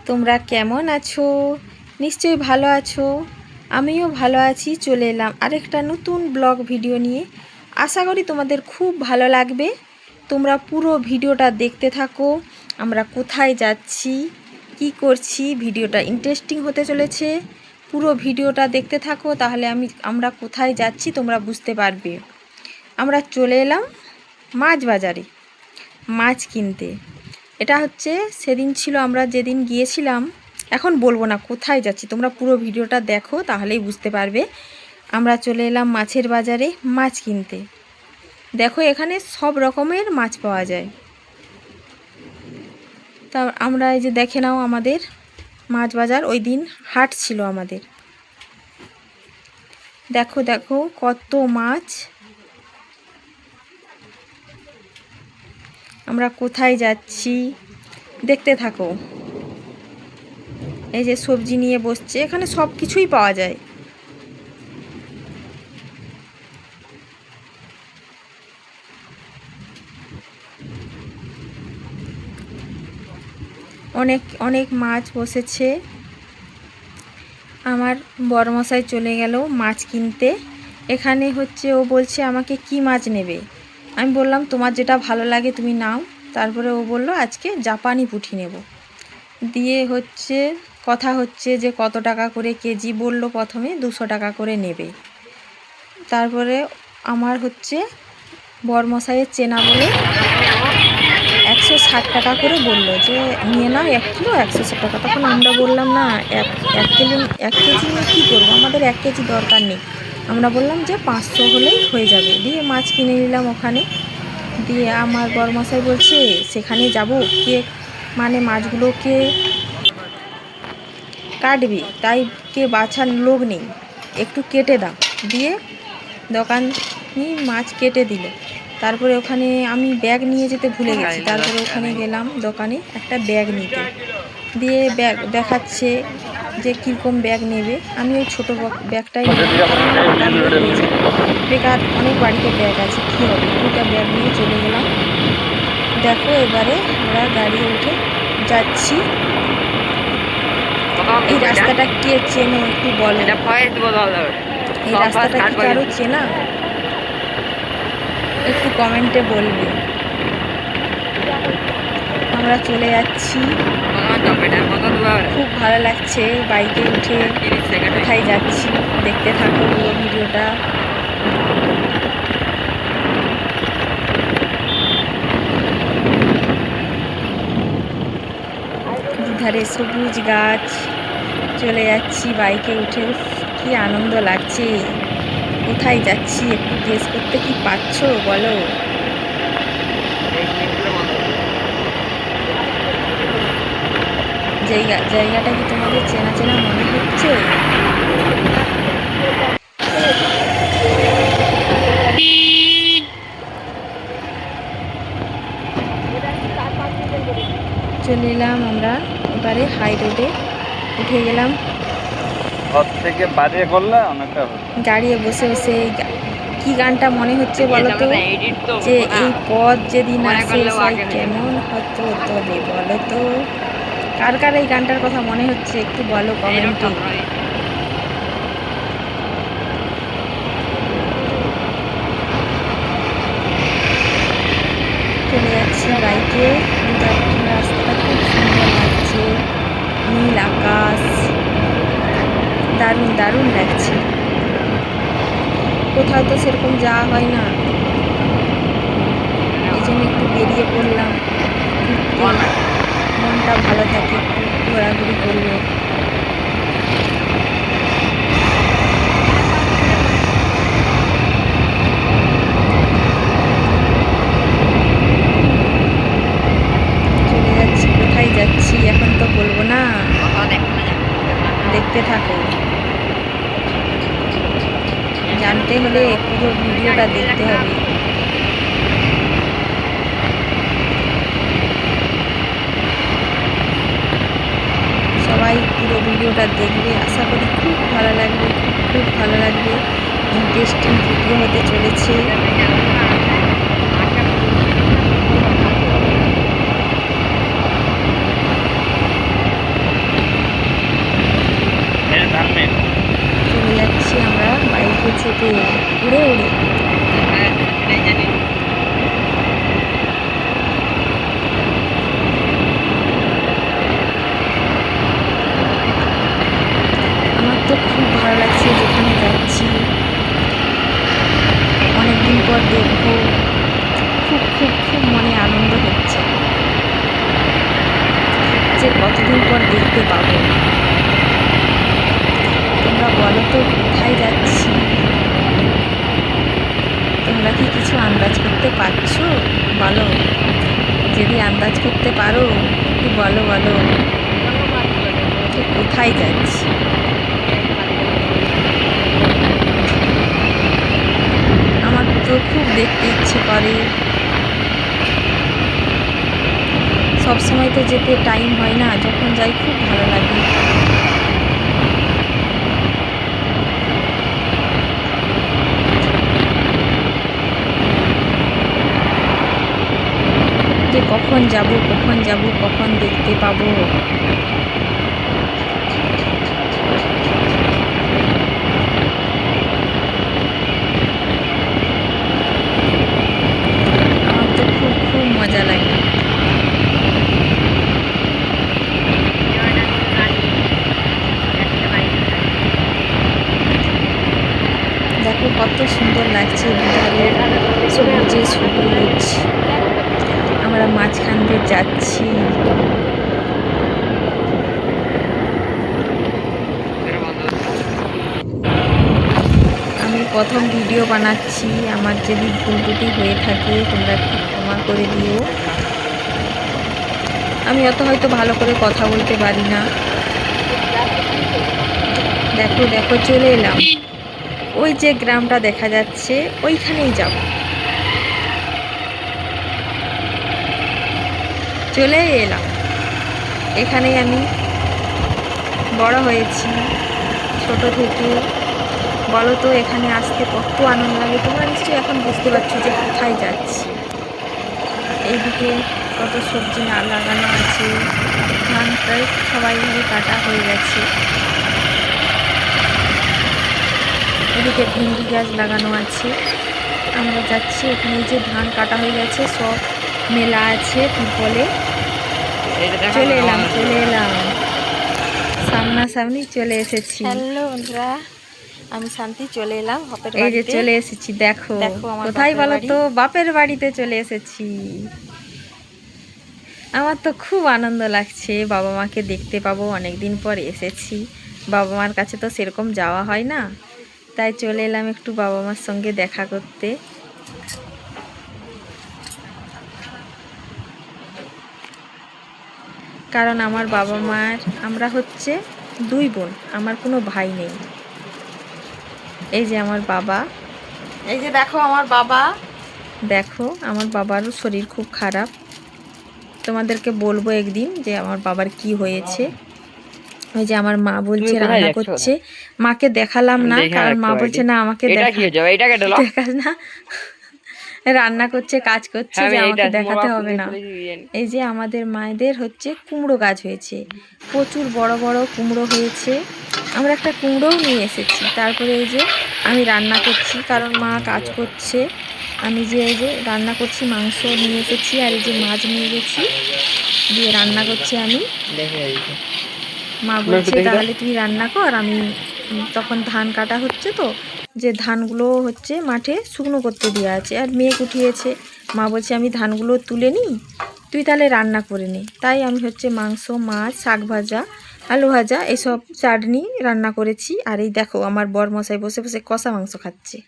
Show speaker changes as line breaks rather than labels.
তোমরা কেমন আছো? নিশ্চয়ই ভালো আছো। আমিও ভালো আছি। চলে এলাম আরেকটা নতুন ব্লগ ভিডিও নিয়ে। আশা করি তোমাদের খুব ভালো লাগবে। তোমরা পুরো ভিডিওটা দেখতে থাকো। আমরা কোথায় যাচ্ছি, কি করছি, ভিডিওটা ইন্টারেস্টিং হতে চলেছে। পুরো ভিডিওটা দেখতে থাকো, তাহলে আমরা কোথায় যাচ্ছি তোমরা বুঝতে পারবে। আমরা চলে এলাম মাছ বাজারে মাছ কিনতে। এটা হচ্ছে সেদিন ছিল, আমরা যেদিন গিয়েছিলাম। এখন বলবো না কোথায় যাচ্ছি, তোমরা পুরো ভিডিওটা দেখো তাহলেই বুঝতে পারবে। আমরা চলে এলাম মাছের বাজারে মাছ কিনতে। দেখো এখানে সব রকমের মাছ পাওয়া যায়। তা আমরা এই যে দেখে নাও, আমাদের মাছ বাজার ওই দিন হাট ছিল আমাদের। দেখো দেখো কত মাছ। আমরা কোথায় যাচ্ছি দেখতে থাকো। এই যে সবজি নিয়ে বসছে, এখানে সব কিছুই পাওয়া যায়। অনেক অনেক মাছ বসেছে। আমার বড়মশাই চলে গেল মাছ কিনতে। এখানে হচ্ছে ও বলছে আমাকে কি মাছ নেবে। আমি বললাম তোমার যেটা ভালো লাগে তুমি নাও। তারপরে ও বলল আজকে জাপানি পুঁটি নেব। দিয়ে হচ্ছে কথা হচ্ছে যে কত টাকা করে কেজি। বলল প্রথমে 200 টাকা করে নেবে। তারপরে আমার হচ্ছে বড়মশাইয়ের চেনা বলে 160 টাকা করে বললো যে নিয়ে নাও 1 কিলো 160 টাকা। তখন আমরা বললাম না, এক কেজি নিয়ে কী করবো, আমাদের 1 কেজি দরকার নেই। আমরা বললাম যে 500 হলেই হয়ে যাবে। দিয়ে মাছ কিনে নিলাম ওখানে। দিয়ে আমার বড়মশাই বলছে সেখানে যাব, কে মানে মাছগুলোকে কাটবে, তাই কে বাছার লোক নেই, একটু কেটে দাও। দিয়ে দোকানি মাছ কেটে দিল। তারপরে ওখানে আমি ব্যাগ নিয়ে যেতে ভুলে গেছি। তারপরে ওখানে গেলাম দোকানে একটা ব্যাগ নিতে। দিয়ে ব্যাগ দেখাচ্ছে যে কীরকম ব্যাগ নেবে। আমি ওই ছোটো ব্যাগটাই নিলাম, কারণ আমার লোড হয়ে যায়। বেকার অনেক বাড়িতে ব্যাগ আছে, কী হবে। 2টা ব্যাগ নিয়ে চলে গেলাম। দেখো এবারে আমরা গাড়ি উঠে যাচ্ছি। এই রাস্তাটা কে চেনো একটু বলো। এই রাস্তাটা কি কারো চেনা, একটু কমেন্টে বলবে। আমরা চলে যাচ্ছি, খুব ভালো লাগছে বাইকে উঠে। কোথায় যাচ্ছি দেখতে থাকো পুরো ভিডিওটা। দুধারে সবুজ গাছ। চলে যাচ্ছি বাইকে উঠে। কি আনন্দ লাগছে। কোথায় যাচ্ছি একটু গেস করতে কি পারছো বলো। জায়গাটা কি তোমাদের চেনা চেনা মনে হচ্ছে? চলে এলাম আমরা এবারে হাই রোডে উঠে গেলাম।
থেকে বাড়িয়ে করলে অনেকটা
গাড়িতে বসে বসে কি গানটা মনে হচ্ছে বলো তো, যে এই পথ যেদিন আসে সেই কেমন হতো তবে বলো তো। কার কার এই গানটার কথা মনে হচ্ছে একটু বলো কমেন্টে। চলে যাচ্ছি বাইকে। রাস্তাটা খুব সুন্দর লাগছে, নীল আকাশ, দারুণ দারুণ লাগছে। কোথাও তো সেরকম যাওয়া হয় না, এই জন্য একটু বেরিয়ে পড়লাম। মনটা ভালো থাকে, একটু ঘোরাঘুরি করবো। চলে যাচ্ছি, কোথায় যাচ্ছি এখন তো বলবো না, দেখতে থাকো। জানতে হলে পুরো ভিডিওটা দেখতে হবে। সবাই পুরো ভিডিওটা দেখবে, আশা করি খুব ভালো লাগবে, খুব ভালো লাগবে। ইন্টারেস্টিং ভিডিও হতে চলেছে। কতদিন পর দেখতে পাবো। তোমরা বলো তো কোথায় যাচ্ছি? তোমরা কি কিছু আন্দাজ করতে পারছো? বলো, যদি আন্দাজ করতে পারো একটু বলো বলো ঠিক কোথায় যাচ্ছি। আমার তো খুব দেখতে ইচ্ছে করে, সব সময় তো যেতে টাইম হয় না, যখন যাই খুব ভালো লাগে। যে কখন যাব কখন যাব কখন দেখতে পাবো। আমার তো খুব খুব মজা লাগে। দেখো কত সুন্দর লাগছে, দুধারে সবুজে সবুজ। আমরা মাঝখান দিয়ে যাচ্ছি। আমি প্রথম ভিডিও বানাচ্ছি, আমার যদি ভুল ত্রুটি হয়ে থাকে তোমরা একটু ক্ষমা করে দিও। আমি অত হয়তো ভালো করে কথা বলতে পারি না। দেখো দেখো চলে এলাম, ওই যে গ্রামটা দেখা যাচ্ছে ওইখানেই যাব। চলে এলাম, এখানেই আমি বড় হয়েছি ছোট থেকে। বলো তো এখানে আসতে কত আনন্দ লাগে। তোমরা নিশ্চয়ই এখন বুঝতে পারছো যে কোথায় যাচ্ছি। এইদিকে কত সবজি না লাগানো আছে, ধান প্রায় সবাই ঘরে কাটা হয়ে গেছে। এদিকে ভেন্ডি গাছ লাগানো আছে। আমরা যাচ্ছি ওখানে, যে ধান কাটা হয়ে গেছে সব মেলা আছে তিরপলে। চলে এলাম চলে এলাম, সামনাসামনি চলে এসেছি। হ্যালো বন্ধুরা, আমি শান্তি চলে এলাম বাপের বাড়িতে। এই যে চলে এসেছি, দেখো দেখো কোথায় বলো তো? বাপের বাড়িতে চলে এসেছি। আমার তো খুব আনন্দ লাগছে, বাবা মাকে দেখতে পাবো, অনেকদিন পর এসেছি। বাবা মার কাছে তো সেরকম যাওয়া হয় না, তাই চলে এলাম একটু বাবা মার সঙ্গে দেখা করতে। কারণ আমার বাবা মার, আমরা হচ্ছে দুই বোন, আমার কোনো ভাই নেই। এই যে আমার বাবা, এই যে দেখো আমার বাবা। দেখো আমার বাবারও শরীর খুব খারাপ, তোমাদেরকে বলবো একদিন যে আমার বাবার কি হয়েছে। ওই যে আমার মা বলছে রান্না করছে, মাকে দেখালাম না কারণ মা বলছে না আমাকে দেখাস না, রান্না করছে কাজ করছে, যে আমাকে দেখাতে হবে না। এই যে আমাদের মায়েদের হচ্ছে কুমড়ো গাছ হয়েছে, প্রচুর বড় বড় কুমড়ো হয়েছে। আমরা একটা কুমড়োও নিয়ে এসেছি। তারপরে এই যে আমি রান্না করছি, কারণ মা কাজ করছে। আমি যে এই যে রান্না করছি, মাংস নিয়ে এসেছি আর এই যে মাছ নিয়ে গেছি, দিয়ে রান্না করছি আমি। মা বলছে তাহলে তুই রান্না কর, আমি তখন ধান কাটা হচ্ছে তো, যে ধানগুলো হচ্ছে মাঠে শুকনো করতে দেওয়া আছে আর মেঘ উঠিয়েছে। মা বলছে আমি ধানগুলো তুলে নিই, তুই তাহলে রান্না করে নে। তাই আমি হচ্ছে মাংস, মাছ, শাক ভাজা, আলু ভাজা, এইসব চাটনি রান্না করেছি। আর এই দেখো আমার বর মশাই বসে বসে কষা মাংস খাচ্ছে।